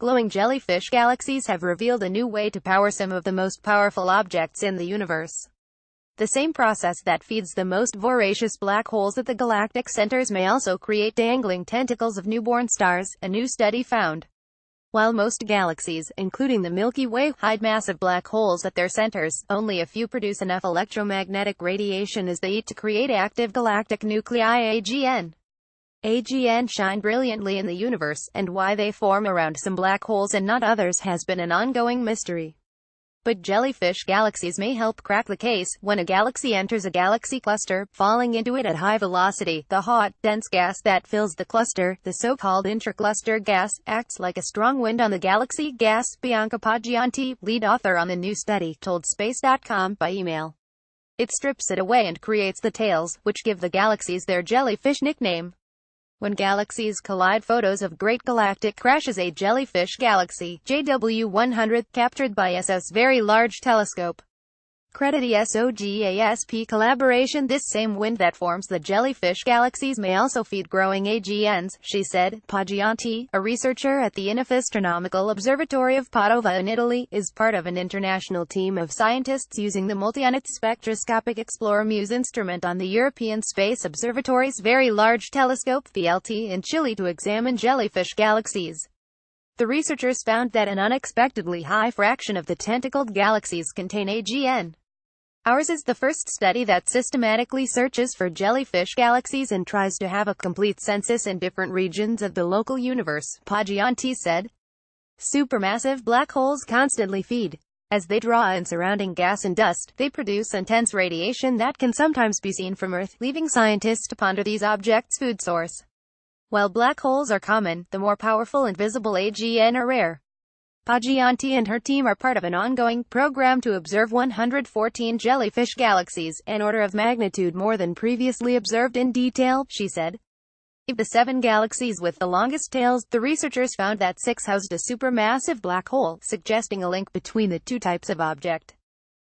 glowing jellyfish galaxies have revealed a new way to power some of the most powerful objects in the universe. The same process that feeds the most voracious black holes at the galactic centers may also create dangling tentacles of newborn stars, a new study found. While most galaxies, including the Milky Way, hide massive black holes at their centers, only a few produce enough electromagnetic radiation as they eat to create active galactic nuclei AGN. AGN shine brilliantly in the universe, and why they form around some black holes and not others has been an ongoing mystery. But jellyfish galaxies may help crack the case. When a galaxy enters a galaxy cluster, falling into it at high velocity, the hot, dense gas that fills the cluster, the so-called intracluster gas, acts like a strong wind on the galaxy. Gas, Bianca Paggianti, lead author on the new study, told Space.com by email. It strips it away and creates the tails, which give the galaxies their jellyfish nickname. When galaxies collide, photos of great galactic crashes. A jellyfish galaxy, JW100, captured by ESO's Very Large Telescope. Credit ESO-GASP collaboration. This same wind that forms the jellyfish galaxies may also feed growing AGNs, she said. Paggianti, a researcher at the INAF Astronomical Observatory of Padova in Italy, is part of an international team of scientists using the multi-unit spectroscopic Explorer Muse instrument on the European Space Observatory's Very Large Telescope (VLT) in Chile to examine jellyfish galaxies. The researchers found that an unexpectedly high fraction of the tentacled galaxies contain AGN. Ours is the first study that systematically searches for jellyfish galaxies and tries to have a complete census in different regions of the local universe, Paggianti said. Supermassive black holes constantly feed. As they draw in surrounding gas and dust, they produce intense radiation that can sometimes be seen from Earth, leaving scientists to ponder these objects' food source. While black holes are common, the more powerful and visible AGN are rare. Paggianti and her team are part of an ongoing program to observe 114 jellyfish galaxies, an order of magnitude more than previously observed in detail, she said. Of the 7 galaxies with the longest tails, the researchers found that 6 housed a supermassive black hole, suggesting a link between the two types of object.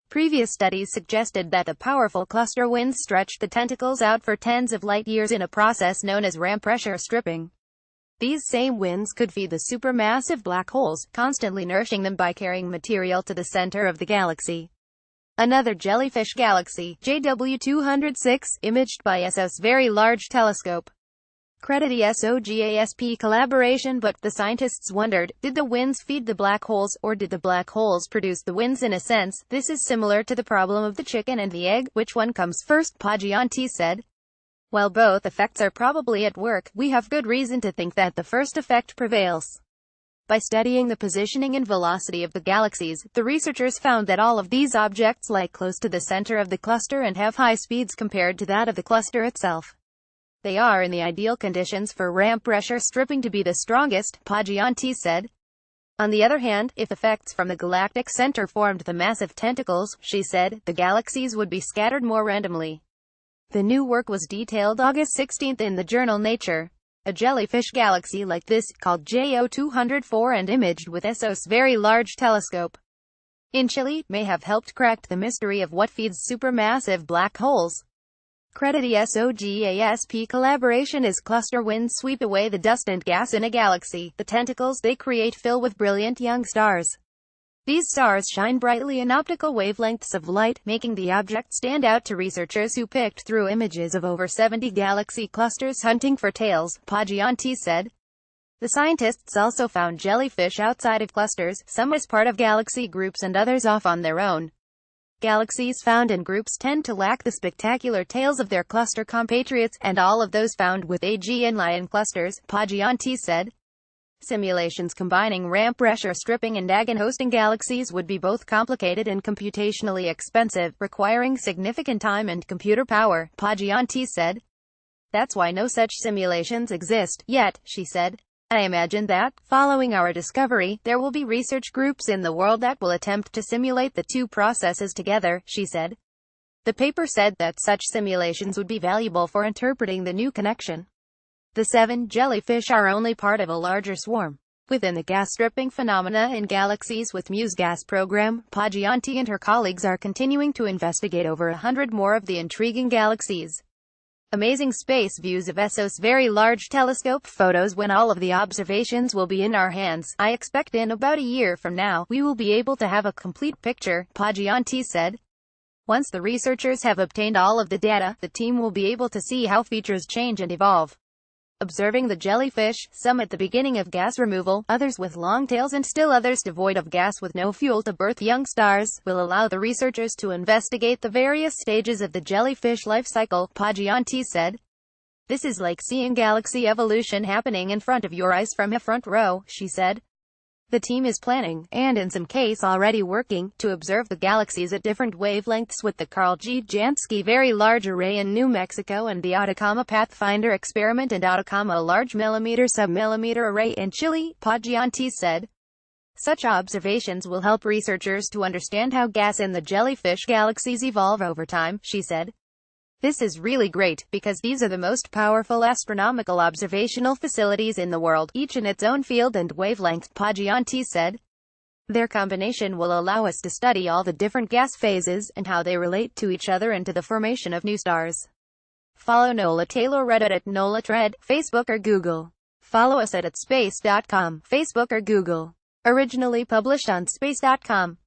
Previous studies suggested that the powerful cluster winds stretched the tentacles out for tens of light years in a process known as ramp pressure stripping. These same winds could feed the supermassive black holes, constantly nourishing them by carrying material to the center of the galaxy. Another jellyfish galaxy, JW206, imaged by ESO's Very Large Telescope. Credit ESO-GASP collaboration. But the scientists wondered, did the winds feed the black holes, or did the black holes produce the winds? In a sense, this is similar to the problem of the chicken and the egg. Which one comes first? Paggianti said. While both effects are probably at work, we have good reason to think that the first effect prevails. By studying the positioning and velocity of the galaxies, the researchers found that all of these objects lie close to the center of the cluster and have high speeds compared to that of the cluster itself. They are in the ideal conditions for ramp pressure stripping to be the strongest, Paggianti said. On the other hand, if effects from the galactic center formed the massive tentacles, she said, the galaxies would be scattered more randomly. The new work was detailed August 16 in the journal Nature. A jellyfish galaxy like this, called JO204 and imaged with ESO's Very Large Telescope in Chile, may have helped crack the mystery of what feeds supermassive black holes. Credit ESO-GASP collaboration. As cluster winds sweep away the dust and gas in a galaxy, the tentacles they create fill with brilliant young stars. These stars shine brightly in optical wavelengths of light, making the object stand out to researchers who picked through images of over 70 galaxy clusters hunting for tails, Paggianti said. The scientists also found jellyfish outside of clusters, some as part of galaxy groups and others off on their own. Galaxies found in groups tend to lack the spectacular tails of their cluster compatriots, and all of those found with AGN lie in clusters, Paggianti said. Simulations combining ramp pressure stripping and AGN hosting galaxies would be both complicated and computationally expensive, requiring significant time and computer power, Paggianti said. That's why no such simulations exist yet, she said. I imagine that, following our discovery, there will be research groups in the world that will attempt to simulate the two processes together, she said. The paper said that such simulations would be valuable for interpreting the new connection. The 7 jellyfish are only part of a larger swarm within the gas stripping phenomena in galaxies with Muse gas program. Paggianti and her colleagues are continuing to investigate over 100 more of the intriguing galaxies. Amazing space views of ESO's Very Large Telescope photos when all of the observations will be in our hands. I expect in about a year from now, we will be able to have a complete picture, Paggianti said. Once the researchers have obtained all of the data, the team will be able to see how features change and evolve. Observing the jellyfish, some at the beginning of gas removal, others with long tails and still others devoid of gas with no fuel to birth young stars, will allow the researchers to investigate the various stages of the jellyfish life cycle, Paggianti said. This is like seeing galaxy evolution happening in front of your eyes from a front row, she said. The team is planning, and in some case already working, to observe the galaxies at different wavelengths with the Carl G. Jansky Very Large Array in New Mexico and the Atacama Pathfinder experiment and Atacama Large Millimeter Submillimeter Array in Chile, Paggianti said. Such observations will help researchers to understand how gas in the jellyfish galaxies evolve over time, she said. This is really great, because these are the most powerful astronomical observational facilities in the world, each in its own field and wavelength, Paggianti said. Their combination will allow us to study all the different gas phases, and how they relate to each other and to the formation of new stars. Follow Nola Taylor Reddit at NolaTred, Facebook or Google. Follow us at space.com, Facebook or Google. Originally published on space.com.